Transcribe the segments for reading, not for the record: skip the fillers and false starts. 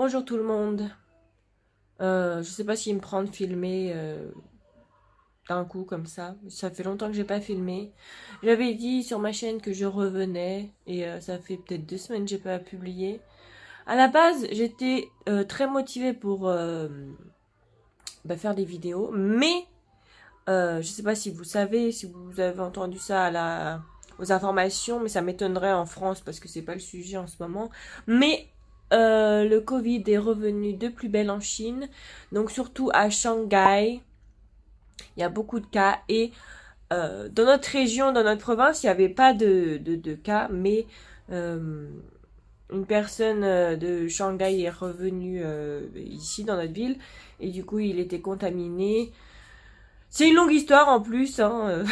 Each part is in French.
Bonjour tout le monde. Je sais pas s'il me prend de filmer d'un coup comme ça. Ça fait longtemps que j'ai pas filmé. J'avais dit sur ma chaîne que je revenais et ça fait peut-être 2 semaines que j'ai pas publié. À la base, j'étais très motivée pour faire des vidéos, mais je sais pas si vous savez, si vous avez entendu ça aux informations, mais ça m'étonnerait en France parce que c'est pas le sujet en ce moment. Mais le Covid est revenu de plus belle en Chine, donc surtout à Shanghai, il y a beaucoup de cas et dans notre région, dans notre province, il n'y avait pas de cas, mais euh, une personne de Shanghai est revenue ici dans notre ville et du coup il était contaminé. C'est une longue histoire en plus, hein.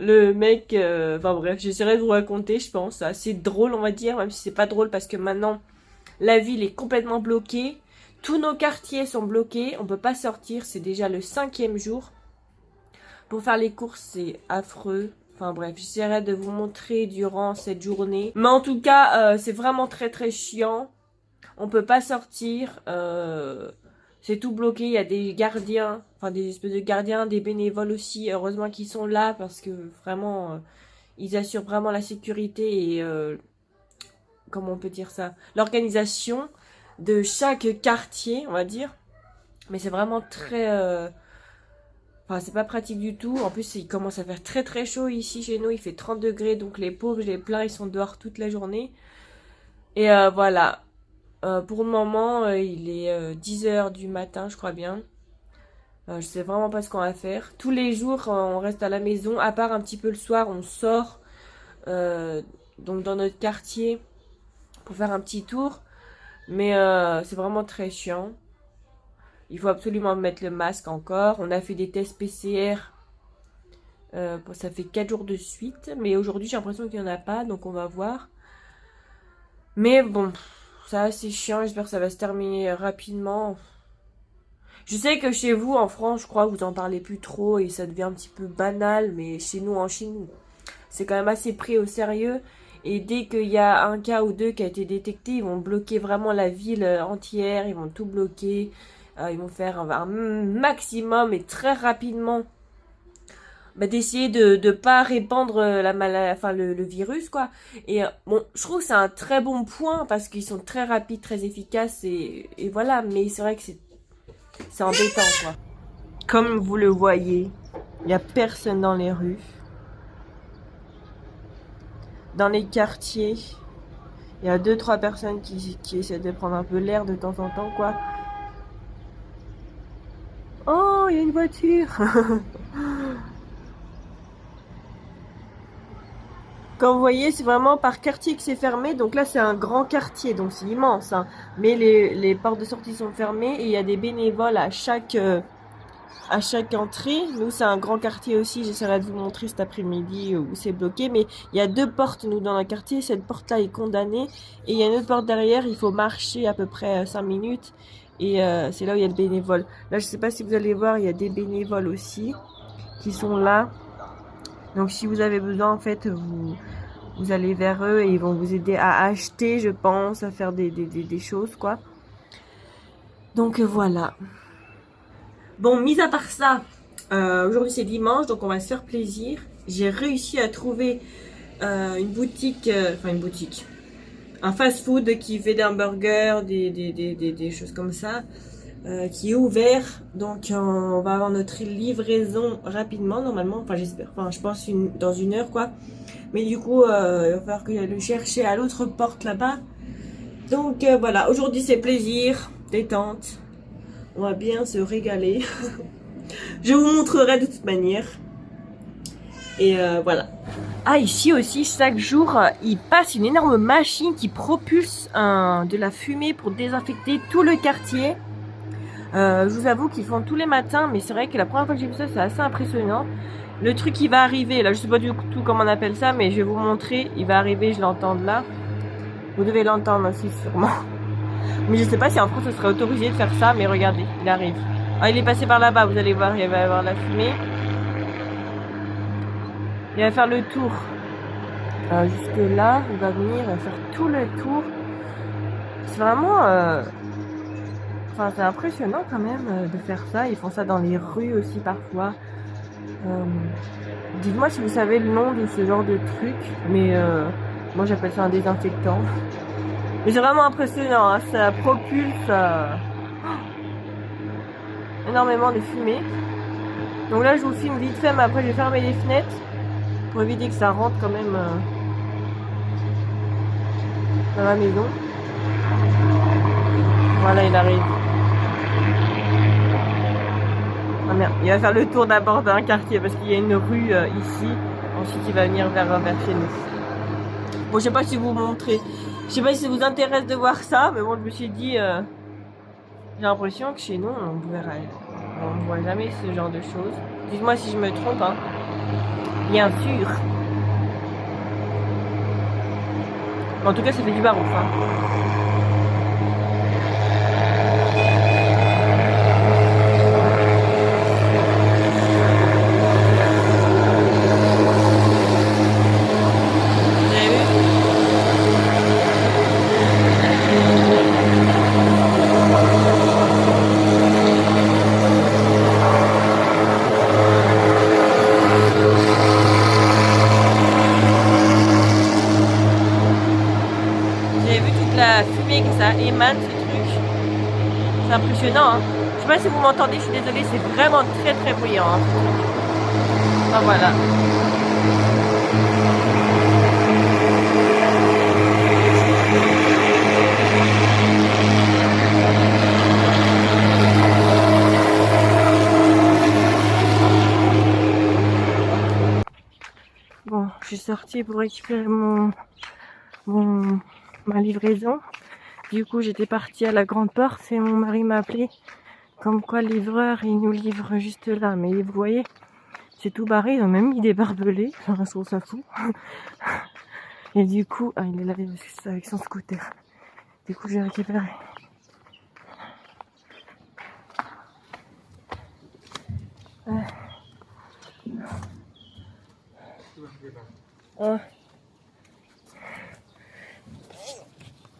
Le mec, enfin bref, j'essaierai de vous raconter, je pense. C'est assez drôle, on va dire, même si c'est pas drôle parce que maintenant, la ville est complètement bloquée. Tous nos quartiers sont bloqués, on peut pas sortir, c'est déjà le 5e jour. Pour faire les courses, c'est affreux. Enfin bref, j'essaierai de vous montrer durant cette journée. Mais en tout cas, c'est vraiment très très chiant. On peut pas sortir. C'est tout bloqué. Il y a des gardiens, enfin des espèces de gardiens, des bénévoles aussi. Heureusement qu'ils sont là parce que vraiment, ils assurent vraiment la sécurité et comment on peut dire ça, l'organisation de chaque quartier, on va dire. Mais c'est vraiment très, enfin c'est pas pratique du tout. En plus, il commence à faire très très chaud ici chez nous. Il fait 30 degrés, donc les pauvres, je les plains, ils sont dehors toute la journée. Et voilà. Pour le moment, il est 10 heures du matin, je crois bien. Je sais vraiment pas ce qu'on va faire. Tous les jours, on reste à la maison, à part un petit peu le soir, on sort donc dans notre quartier pour faire un petit tour. Mais c'est vraiment très chiant. Il faut absolument mettre le masque encore. On a fait des tests PCR. Bon, ça fait 4 jours de suite. Mais aujourd'hui, j'ai l'impression qu'il n'y en a pas, donc on va voir. Mais bon, ça c'est chiant. J'espère que ça va se terminer rapidement. Je sais que chez vous, en France, je crois que vous en parlez plus trop et ça devient un petit peu banal, mais chez nous, en Chine, c'est quand même assez pris au sérieux. Et dès qu'il y a un cas ou deux qui a été détecté, ils vont bloquer vraiment la ville entière, ils vont tout bloquer, ils vont faire un maximum et très rapidement d'essayer de pas répandre la maladie, enfin le virus quoi. Et bon, je trouve que c'est un très bon point parce qu'ils sont très rapides, très efficaces et voilà. Mais c'est vrai que c'est embêtant quoi. Comme vous le voyez, il y a personne dans les rues, dans les quartiers. Il y a 2-3 personnes qui essaient de prendre un peu l'air de temps en temps quoi. Oh, il y a une voiture. Comme vous voyez, c'est vraiment par quartier que c'est fermé. Donc là, c'est un grand quartier, donc c'est immense, hein. Mais les portes de sortie sont fermées et il y a des bénévoles à chaque entrée. Nous, c'est un grand quartier aussi. J'essaierai de vous montrer cet après-midi où c'est bloqué. Mais il y a 2 portes, nous, dans le quartier. Cette porte-là est condamnée. Et il y a une autre porte derrière. Il faut marcher à peu près 5 minutes. Et c'est là où il y a le bénévole. Là, je sais pas si vous allez voir, il y a des bénévoles aussi qui sont là. Donc si vous avez besoin, en fait, vous allez vers eux et ils vont vous aider à acheter, je pense, à faire des choses, quoi. Donc voilà. Bon, mis à part ça, aujourd'hui c'est dimanche, donc on va se faire plaisir. J'ai réussi à trouver une boutique, un fast-food qui fait des hamburgers, des choses comme ça. Qui est ouvert, donc on va avoir notre livraison rapidement normalement, enfin j'espère, enfin je pense dans 1 heure quoi, mais du coup il va falloir que j'aille le chercher à l'autre porte là-bas, donc voilà, aujourd'hui c'est plaisir, détente, on va bien se régaler. Je vous montrerai de toute manière, et voilà. Ah, ici aussi, chaque jour, il passe une énorme machine qui propulse de la fumée pour désinfecter tout le quartier. Je vous avoue qu'ils font tous les matins, mais c'est vrai que la première fois que j'ai vu ça, c'est assez impressionnant. Le truc qui va arriver, là je sais pas du tout comment on appelle ça, mais je vais vous montrer, il va arriver, je l'entends de là. Vous devez l'entendre aussi sûrement. Mais je sais pas si en France ce serait autorisé de faire ça, mais regardez, il arrive. Ah, il est passé par là-bas, vous allez voir, il va y avoir la fumée. Il va faire le tour. Jusque là, il va venir, il va faire tout le tour. c'est vraiment... Enfin, c'est impressionnant quand même de faire ça. Ils font ça dans les rues aussi parfois. Dites-moi si vous savez le nom de ce genre de truc. Mais moi j'appelle ça un désinfectant. Mais c'est vraiment impressionnant. Hein. Ça propulse énormément de fumée. Donc là je vous filme vite fait, mais après je vais fermer les fenêtres pour éviter que ça rentre quand même dans la maison. Voilà, il arrive. Ah merde, il va faire le tour d'abord d'un quartier parce qu'il y a une rue ici. Ensuite il va venir vers chez nous. Bon, je sais pas si vous montrez. Je sais pas si ça vous intéresse de voir ça, mais bon, je me suis dit, j'ai l'impression que chez nous, on ne voit jamais ce genre de choses. Dites-moi si je me trompe, hein. Bien sûr. En tout cas, ça fait du barouf, hein. La fumée que ça émane, ce truc. C'est impressionnant, hein. Je sais pas si vous m'entendez, je suis désolée, c'est vraiment très très bruyant, hein, ce truc. Enfin voilà. Bon, je suis sortie pour récupérer ma livraison. Du coup, j'étais partie à la grande porte et mon mari m'a appelé. Comme quoi, le livreur, il nous livre juste là. Mais vous voyez, c'est tout barré. Ils ont même mis des barbelés. Enfin, je trouve ça fou. Et du coup, il est là avec son scooter. Du coup, j'ai récupéré.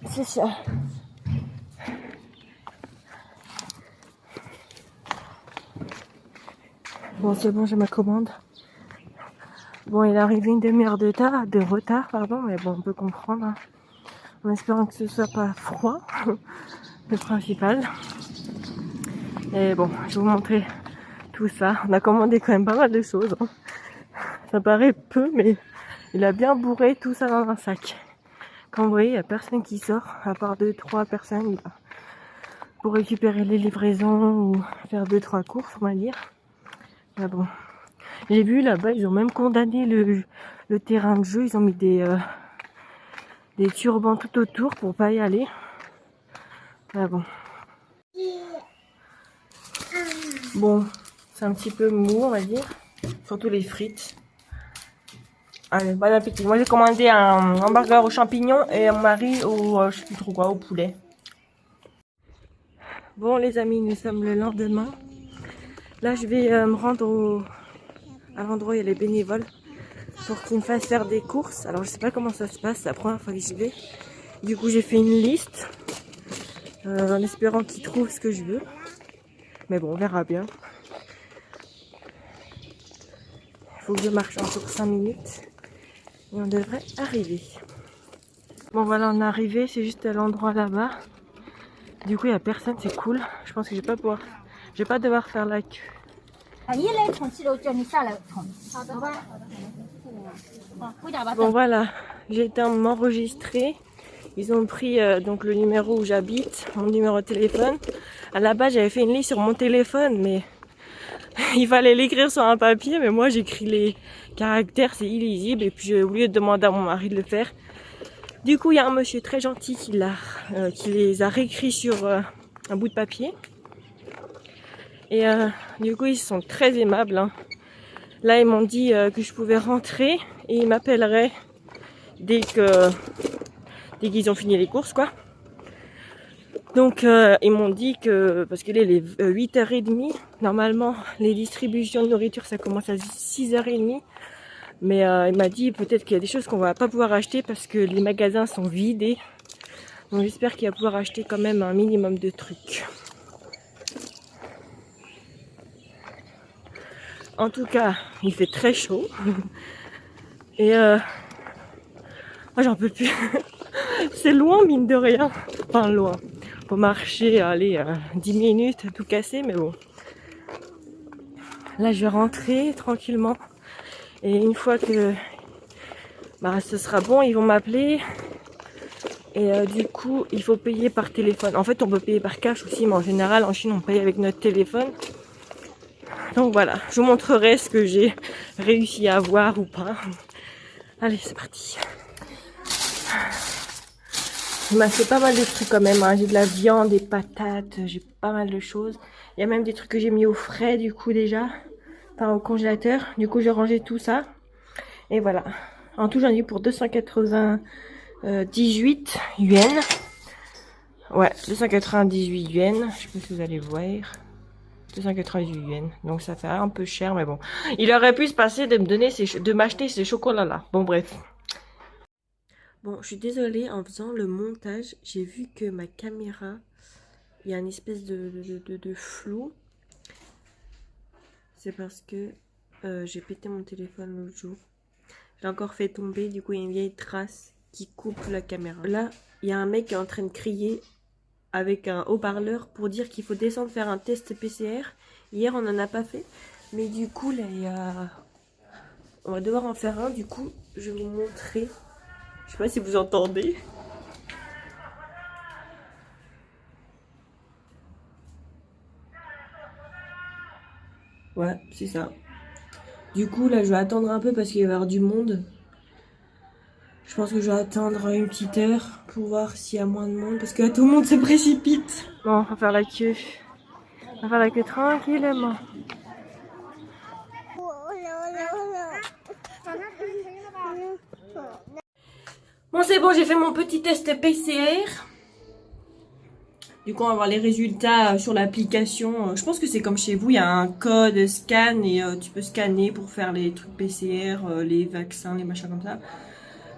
C'est ça. Bon, c'est bon, j'ai ma commande. Bon, il est arrivé une demi-heure de retard, pardon, mais bon, on peut comprendre. Hein. En espérant que ce soit pas froid, le principal. Et bon, je vais vous montrer tout ça. On a commandé quand même pas mal de choses. Hein. Ça paraît peu, mais il a bien bourré tout ça dans un sac. Comme vous voyez, il n'y a personne qui sort, à part 2-3 personnes pour récupérer les livraisons ou faire 2-3 courses, on va dire. Mais bon, j'ai vu là-bas, ils ont même condamné le terrain de jeu. Ils ont mis des turbans tout autour pour pas y aller. Mais bon. Bon, c'est un petit peu mou, on va dire. Surtout les frites. Allez, bon appétit. Moi, j'ai commandé un hamburger aux champignons et mon mari au, je sais plus trop quoi, au poulet. Bon, les amis, nous sommes le lendemain. Là, je vais me rendre à l'endroit où il y a les bénévoles pour qu'ils me fassent faire des courses. Alors, je sais pas comment ça se passe, c'est la première fois que j'y vais. Du coup, j'ai fait une liste en espérant qu'ils trouvent ce que je veux. Mais bon, on verra bien. Il faut que je marche encore 5 minutes. Et on devrait arriver. Bon voilà, on est arrivé, c'est juste à l'endroit là-bas. Du coup, il n'y a personne, c'est cool. Je pense que je vais pas devoir faire la queue. Bon voilà, j'ai été m'enregistrer. Ils ont pris donc le numéro où j'habite, mon numéro de téléphone. À la base, j'avais fait une liste sur mon téléphone, mais il fallait l'écrire sur un papier, mais moi j'écris les caractères, c'est illisible, et puis j'ai oublié de demander à mon mari de le faire. Du coup, il y a un monsieur très gentil qui les a réécrits sur un bout de papier. Et du coup, ils sont très aimables. Hein. Là, ils m'ont dit que je pouvais rentrer et ils m'appelleraient dès qu'ils ont fini les courses, quoi. Donc ils m'ont dit que, parce qu'il est les 8h30, normalement les distributions de nourriture ça commence à 6h30, mais il m'a dit peut-être qu'il y a des choses qu'on va pas pouvoir acheter parce que les magasins sont vidés. Donc j'espère qu'il va pouvoir acheter quand même un minimum de trucs. En tout cas, il fait très chaud. Et moi j'en peux plus. C'est loin mine de rien. Enfin loin. Faut marcher, aller 10 minutes, tout casser, mais bon. Là je vais rentrer tranquillement. Et une fois que ce sera bon, ils vont m'appeler. Et du coup, il faut payer par téléphone. En fait, on peut payer par cash aussi, mais en général, en Chine, on paye avec notre téléphone. Donc voilà, je vous montrerai ce que j'ai réussi à avoir ou pas. Allez, c'est parti. Il m'a fait pas mal de trucs quand même. Hein. J'ai de la viande, des patates, j'ai pas mal de choses. Il y a même des trucs que j'ai mis au frais du coup déjà. Enfin, au congélateur. Du coup, j'ai rangé tout ça. Et voilà. En tout, j'en ai eu pour 298 yuan. Ouais, 298 yuan. Je sais pas si vous allez voir. 298 yuan. Donc ça fait un peu cher, mais bon. Il aurait pu se passer de me donner de m'acheter ces chocolats-là. Bon, bref. Bon, je suis désolée, en faisant le montage, j'ai vu que ma caméra, il y a une espèce de flou. C'est parce que j'ai pété mon téléphone l'autre jour. J'ai encore fait tomber, du coup il y a une vieille trace qui coupe la caméra. Là, il y a un mec qui est en train de crier avec un haut-parleur pour dire qu'il faut descendre faire un test PCR. Hier, on n'en a pas fait. Mais du coup, là, on va devoir en faire un. Du coup, je vais vous montrer. Je sais pas si vous entendez. Ouais, c'est ça. Du coup, là, je vais attendre un peu parce qu'il va y avoir du monde. Je pense que je vais attendre une petite heure pour voir s'il y a moins de monde. Parce que là, tout le monde se précipite. Bon, on va faire la queue. On va faire la queue tranquillement. Bon, c'est bon, j'ai fait mon petit test PCR. Du coup, on va voir les résultats sur l'application. Je pense que c'est comme chez vous, il y a un code scan et tu peux scanner pour faire les trucs PCR, les vaccins, les machins comme ça.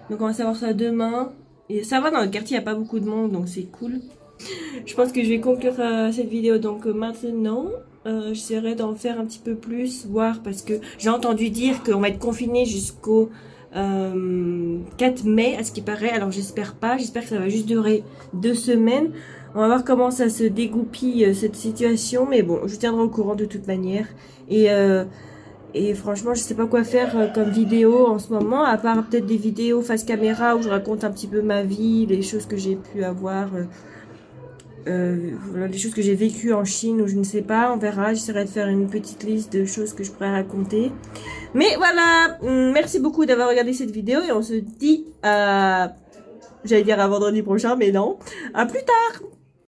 Donc on va savoir ça demain. Et ça va, dans le quartier, il n'y a pas beaucoup de monde, donc c'est cool. Je pense que je vais conclure cette vidéo donc maintenant. J'essaierai d'en faire un petit peu plus, voir, parce que j'ai entendu dire qu'on va être confiné jusqu'au 4 mai, à ce qui paraît. Alors j'espère pas, j'espère que ça va juste durer 2 semaines. On va voir comment ça se dégoupille cette situation, mais bon, je tiendrai au courant de toute manière. Et franchement, je sais pas quoi faire comme vidéo en ce moment, à part peut-être des vidéos face caméra où je raconte un petit peu ma vie, les choses que j'ai pu avoir, voilà, les choses que j'ai vécues en Chine ou je ne sais pas, on verra. J'essaierai de faire une petite liste de choses que je pourrais raconter. Mais voilà, merci beaucoup d'avoir regardé cette vidéo et on se dit à... J'allais dire à vendredi prochain, mais non. À plus tard!